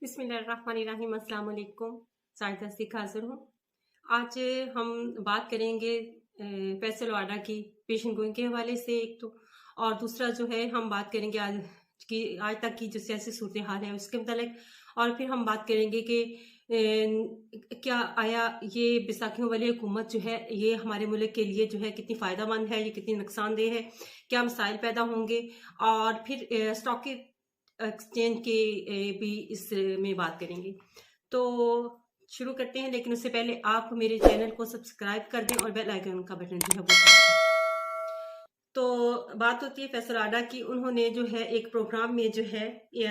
बिस्मिल्लाहिर्रहमानिर्रहीम। अस्सलाम वालेकुम। साहिदा सिख हाजिर हूँ। आज हम बात करेंगे फैसल वाडा की पेशन गोइंग के हवाले से एक तो, और दूसरा जो है हम बात करेंगे आज तक की जो सियासी सूरत हाल है उसके मतलब, और फिर हम बात करेंगे कि क्या आया ये बैसाखियों वाली हुकूमत जो है ये हमारे मुल्क के लिए जो है कितनी फ़ायदा मंद है, ये कितनी नुकसानदेह है, क्या मसाइल पैदा होंगे, और फिर स्टॉक एक्सचेंज के भी इस में बात करेंगे। तो शुरू करते हैं, लेकिन उससे पहले आप मेरे चैनल को सब्सक्राइब कर दें और बेल आइकन का बटन जो है वो दबा दें। तो बात होती है फैसल वाडा की। उन्होंने जो है एक प्रोग्राम में जो है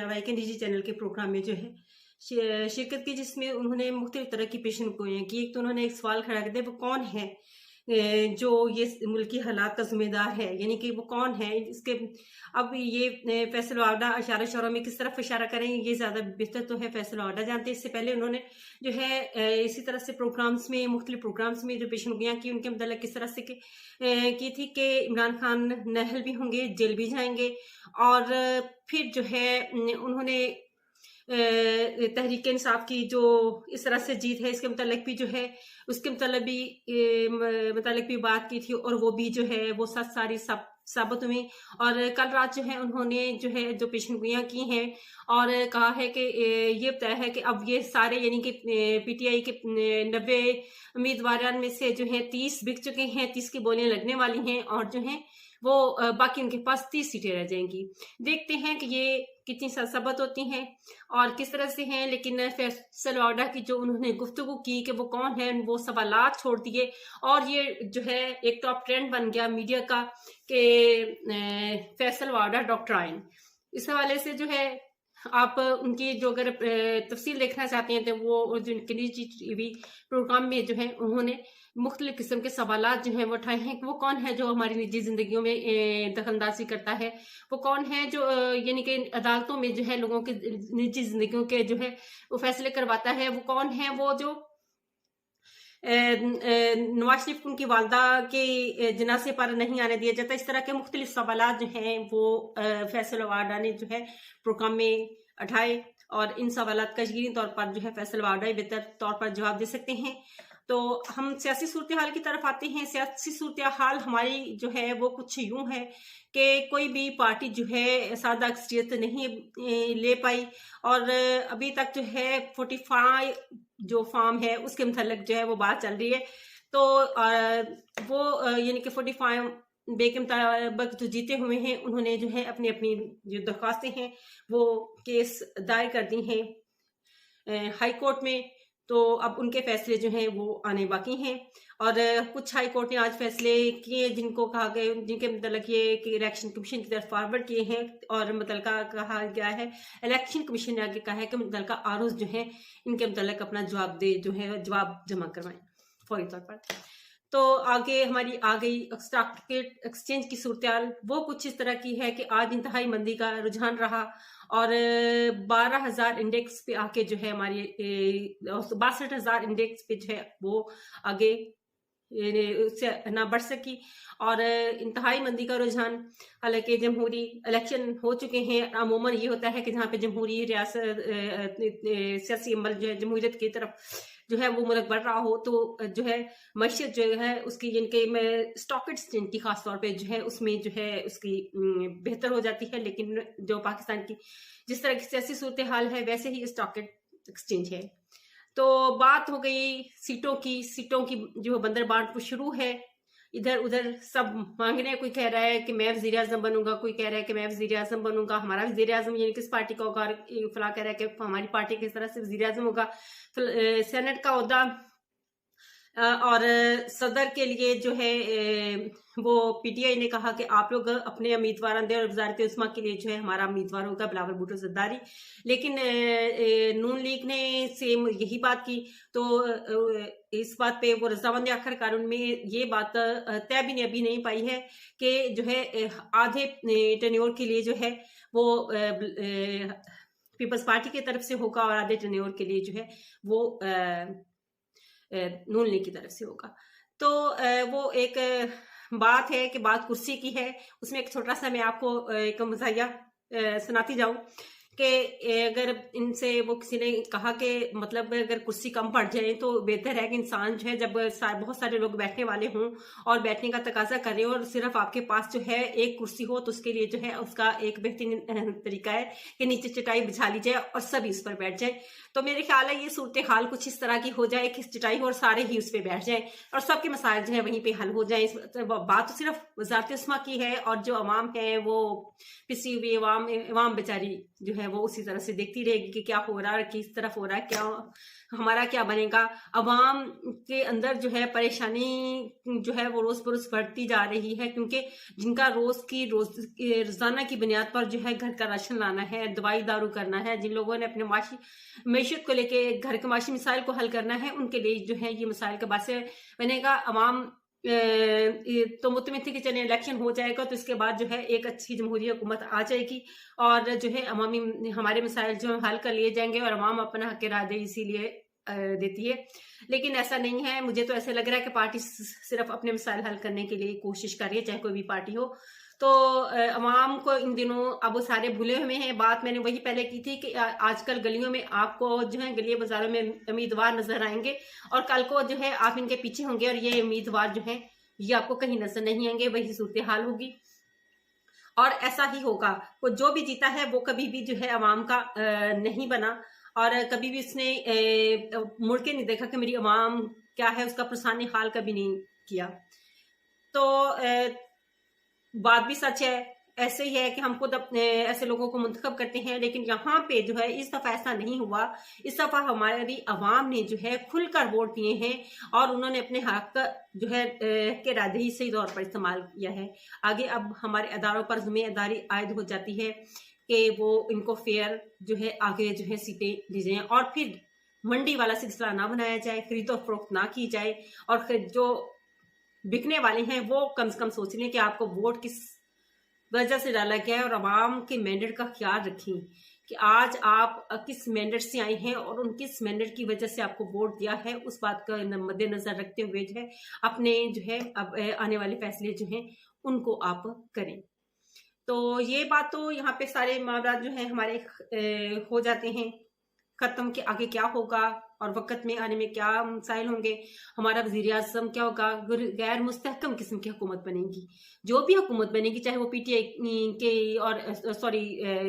वाइकन डीजी चैनल के प्रोग्राम में जो है शिरकत की, जिसमें उन्होंने मुख्तलिफ तरह की पेशन गोइयां की। एक तो उन्होंने एक सवाल खड़ा कर दिया, वो कौन है जो ये मुल्की हालात का जिम्मेदार है, यानी कि वो कौन है इसके। अब ये फैसल वाडा इशारा शोरों में किस तरफ इशारा करेंगे ये ज़्यादा बेहतर तो है फैसल वाडा जानते हैं। इससे पहले उन्होंने जो है इसी तरह से प्रोग्राम्स में, मुख्तलिफ प्रोग्राम्स में जो पेशन गोइयां की, उनके मतलब किस तरह से की थी कि इमरान खान नाअहल भी होंगे, जेल भी जाएंगे, और फिर जो है उन्होंने तहरीक इंसाफ की जो इस तरह से जीत है इसके मतलब भी जो है उसके मतलब भी बात की थी, और वो भी जो है वो सच सारी साबित हुई। और कल रात जो है उन्होंने जो है जो पेशन गोइयां की हैं और कहा है कि ये बताया है कि अब ये सारे यानी कि पीटीआई के 90 उम्मीदवार में से जो है 30 बिक चुके हैं, 30 की बोलियां लगने वाली हैं, और जो है वो बाकी उनके पास 30 सीटें रह जाएंगी। देखते हैं कि ये कितनी साबित होती हैं और किस तरह से हैं। लेकिन फैसल वाडा की जो उन्होंने गुफ्तगू की कि वो कौन है, वो सवालात छोड़ दिए, और ये जो है एक टॉप ट्रेंड बन गया मीडिया का कि फैसल वाडा डॉक्ट्राइन। इस हवाले से जो है आप उनकी जो अगर तफसील देखना चाहते हैं तो वो जो निजी टीवी प्रोग्राम में जो है उन्होंने मुख्तलिफ किस्म के सवालात जो हैं वो उठाए हैं कि वो कौन है जो हमारी निजी जिंदगियों में दखलंदाजी करता है, वो कौन है जो यानी कि अदालतों में जो है लोगों के निजी जिंदगियों के जो है वो फैसले करवाता है, वो कौन है वो जो नवाज शरीफ उनकी वालदा के जनाजे पर नहीं आने दिया जाता। इस तरह के मुख्तलिफ सवालात जो हैं वो फैसल वाडा ने जो है प्रोग्राम में उठाए, और इन सवालात का यकीनी तौर पर जो है फैसल वाडा ही बेहतर तौर पर जवाब दे सकते हैं। तो हम सियासी सूरत हाल की तरफ आते हैं। सियासी सूरत हाल हमारी जो है वो कुछ यूं है कि कोई भी पार्टी जो है सादा अक्सरियत नहीं ले पाई, और अभी तक जो है 45 जो फॉर्म है उसके मतलब जो है वो बात चल रही है। तो वो यानी कि 45 बे के मुताबिक जो जीते हुए हैं उन्होंने जो है अपनी अपनी जो दरख्वास्तें हैं वो केस दायर कर दी हैं हाई कोर्ट में। तो अब उनके फैसले जो हैं वो आने बाकी हैं, और कुछ हाई कोर्ट ने आज फैसले किए जिनको कहा गया, जिनके मतलब ये कि इलेक्शन कमीशन की तरफ फॉरवर्ड किए हैं, और मुतलका कहा गया है इलेक्शन कमीशन ने आगे कहा है कि मुतलका आरोज जो है इनके मुतलक अपना जवाब जमा करवाएं फौरी तौर पर। तो आगे हमारी आ गई स्टॉक एक्सचेंज की सूरत, वो कुछ इस तरह की है कि आज इंतहाई मंदी का रुझान रहा, और 12,000 इंडेक्स पे आके जो है हमारी 62,000 इंडेक्स पे जो है वो आगे उससे ना बढ़ सकी, और इंतहाई मंदी का रुझान। हालांकि जमहूरी इलेक्शन हो चुके हैं, अमूमन ये होता है कि जहाँ पे जमहूरी रियासत सियासी अमल जो है जमहूरियत की तरफ जो है वो मुल्क बढ़ रहा हो, तो जो है मईशत जो है उसकी जिनके में स्टॉक एक्सचेंज की खास तौर पे जो है उसमें जो है उसकी बेहतर हो जाती है। लेकिन जो पाकिस्तान की जिस तरह की सियासी सूरत हाल है वैसे ही स्टॉक एक्सचेंज है। तो बात हो गई सीटों की जो बंदर बांट शुरू है। इधर उधर सब मांग रहे हैं, कोई कह रहा है कि मैं वजीर आजम बनूंगा, कोई कह रहा है कि मैं वजीर आजम बनूंगा, हमारा वजीर आजम यानी किस पार्टी का होगा, फला कह रहा है कि हमारी पार्टी किस तरह से वजीर आजम होगा। सेनेट का ओहदा और सदर के लिए जो है वो पीटीआई ने कहा कि आप लोग अपने उम्मीदवार दें, और वजारत उस्मा के लिए जो है हमारा उम्मीदवार होगा बिलावल भुट्टो जरदारी। लेकिन नून लीग ने सेम यही बात की। तो इस बात पे वो रजामंद आखिर कानून में ये बात तय भी अभी नहीं पाई है कि जो है आधे टेन्योर के लिए जो है वो पीपल्स पार्टी की तरफ से होगा, और आधे टेन्योर के लिए जो है वो नून लीग की तरफ से होगा। तो वो एक बात है कि बात कुर्सी की है। उसमें एक छोटा सा मैं आपको एक मज़ाहिया सुनाती जाऊं कि अगर इनसे वो किसी ने कहा कि मतलब अगर कुर्सी कम पड़ जाए तो बेहतर है कि इंसान जो है जब बहुत सारे लोग बैठने वाले हों और बैठने का तकाजा कर रहे हो और सिर्फ आपके पास जो है एक कुर्सी हो, तो उसके लिए जो है उसका एक बेहतरीन तरीका है कि नीचे चटाई बिछा ली जाए और सभी उस पर बैठ जाए। तो मेरे ख्याल है ये सूरत हाल कुछ इस तरह की हो जाए कि चटाई हो और सारे ही उस पर बैठ जाए और सबके मसाइल जो है वहीं पे हल हो जाए। बात तो सिर्फ वजारत उस्मा की है और जो अवाम है वो पिसी हुई अवाम बेचारी जो है वो उसी तरह से देखती रहेगी कि क्या हो रहा है, किस तरफ हो रहा है, क्या हमारा क्या बनेगा। अवाम के अंदर जो है परेशानी जो है वो रोज बरोज बढ़ती जा रही है, क्योंकि जिनका रोजाना की बुनियाद पर जो है घर का राशन लाना है, दवाई दारू करना है, जिन लोगों ने अपने मैशत को लेके घर के माशी मसाइल को हल करना है, उनके लिए जो है ये मसाइल का बायस बनेगा। अवाम तो मुतमिन थी कि चले इलेक्शन हो जाएगा तो इसके बाद जो है एक अच्छी जमहूरी हुकूमत आ जाएगी और जो है अवामी हमारे मसाइल जो हल कर लिए जाएंगे और अवाम अपना हक राय इसीलिए देती है। लेकिन ऐसा नहीं है, मुझे तो ऐसे लग रहा है कि पार्टी सिर्फ अपने मसाइल हल करने के लिए कोशिश कर रही है, चाहे कोई भी पार्टी हो। तो अवाम को इन दिनों अब वो सारे भूले हुए हैं। बात मैंने वही पहले की थी कि आजकल गलियों में आपको जो है गलियों बाजारों में उम्मीदवार नजर आएंगे और कल को जो है आप इनके पीछे होंगे और ये उम्मीदवार जो है ये आपको कहीं नजर नहीं आएंगे। वही सूरत हाल होगी और ऐसा ही होगा। वो जो भी जीता है वो कभी भी जो है अवाम का नहीं बना और कभी भी इसने मुड़ के नहीं देखा कि मेरी अवाम क्या है, उसका पुरसानी हाल कभी नहीं किया। तो बात भी सच है, ऐसे ही है कि हम खुद अपने ऐसे लोगों को मुंतखब करते हैं, लेकिन यहाँ पे जो है इस दफा ऐसा नहीं हुआ। इस दफा हमारी अवाम ने जो है खुलकर वोट दिए हैं और उन्होंने अपने हक जो है के रादही सही तौर पर इस्तेमाल किया है। आगे अब हमारे अदारों पर जिम्मेदारी आयद हो जाती है कि वो इनको फेयर जो है आगे जो है सीटें दी जाए और फिर मंडी वाला सिलसिला ना बनाया जाए, खरीदो फरोख्त ना की जाए और जो बिकने वाले हैं वो कम से कम सोच लें कि आपको वोट किस वजह से डाला गया है और अवाम के मैंडेट का ख्याल रखें कि आज आप किस मैंडेट से आए हैं और उन किस मैंडेट की वजह से आपको वोट दिया है। उस बात का मद्देनजर रखते हुए जो है अपने जो है अब आने वाले फैसले जो हैं उनको आप करें। तो ये बात तो यहाँ पे सारे मामला जो है हमारे हो जाते हैं खत्म कि आगे क्या होगा और वक्त में आने में क्या मसाइल होंगे, हमारा वज़ीर आज़म क्या होगा, गैर मुस्तहकम किस्म की हुकूमत बनेगी। जो भी हुकूमत बनेगी चाहे वो पीटीआई के और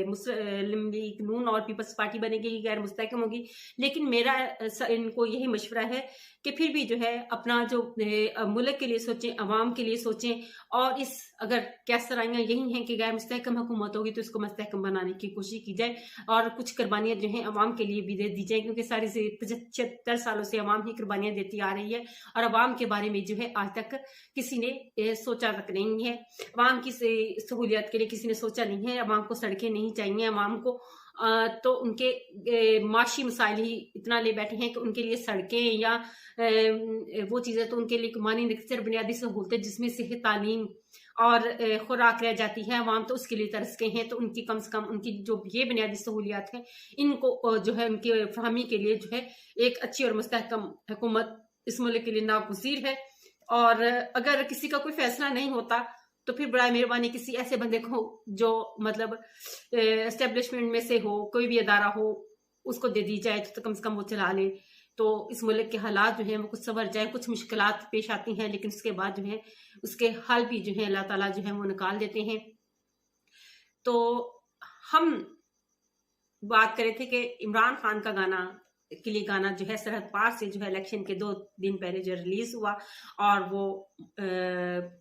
मुस्लिम लीग नून और पीपल्स पार्टी बनेगी, गैर मुस्तहकम होगी। लेकिन मेरा इनको यही मशवरा है कि फिर भी जो है अपना जो मुल्क के लिए सोचें, अवाम के लिए सोचें और इस अगर कैसराइयाँ यही हैं कि गैर मुस्तहकम हुकूमत होगी तो इसको मुस्तहकम बनाने की कोशिश की जाए और कुछ कुर्बानियाँ जो हैं अवाम के लिए भी दे दी जाए, क्योंकि सारी 75 सालों से अवाम ही कुर्बानियाँ देती आ रही है और अवाम के बारे में जो है आज तक किसी ने सोचा तक नहीं है। अवाम की सहूलियत के लिए किसी ने सोचा नहीं है। अवाम को सड़कें नहीं चाहिए, अवाम को तो उनके माशी मसाइल ही इतना ले बैठे हैं कि उनके लिए सड़कें या वो चीज़ें तो उनके लिए मानी सिर्फ बुनियादी सहूलतें जिसमें सेहत, तालीम और खुराक रह जाती है, अवाम तो उसके लिए तरस गए हैं। तो उनकी कम से कम उनकी जो ये बुनियादी सहूलियात हैं इनको जो है उनकी फहमी के लिए जो है एक अच्छी और मुस्तहकम हुकूमत इस मुल्क के लिए नागुज़ीर है। और अगर किसी का कोई फैसला नहीं होता तो फिर बड़ा मेहरबानी किसी ऐसे बंदे को जो मतलब एस्टेब्लिशमेंट में से हो, कोई भी अदारा हो, उसको दे दी जाए तो कम से कम वो चला ले, तो इस मुल्क के हालात जो हैं वो कुछ संवर जाए। कुछ मुश्किलात पेश आती हैं लेकिन उसके बाद जो है उसके हल भी जो है अल्लाह ताला जो है वो निकाल देते हैं। तो हम बात कर रहे थे कि इमरान खान का गाना जो है सरहद पार से जो है इलेक्शन के 2 दिन पहले जो रिलीज हुआ और वो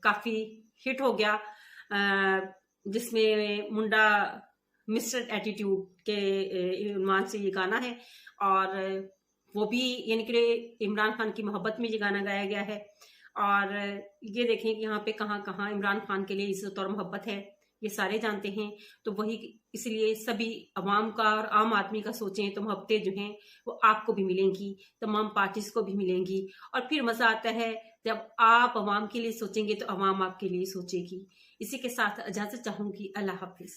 काफी हिट हो गया, जिसमें मुंडा मिस्टर एटीट्यूड के उन्वान से ये गाना है और वो भी यानी कि इमरान खान की मोहब्बत में ये गाना गाया गया है। और ये देखें कि यहाँ पे कहाँ कहाँ इमरान खान के लिए इज्जत और मोहब्बत है, ये सारे जानते हैं। तो वही इसलिए सभी अवाम का और आम आदमी का सोचें तो मोहब्बतें जो हैं वो आपको भी मिलेंगी, तमाम पार्टीज को भी मिलेंगी। और फिर मजा आता है जब आप अवाम के लिए सोचेंगे तो अवाम आपके लिए सोचेगी। इसी के साथ इजाजत चाहूंगी। अल्लाह हाफिज।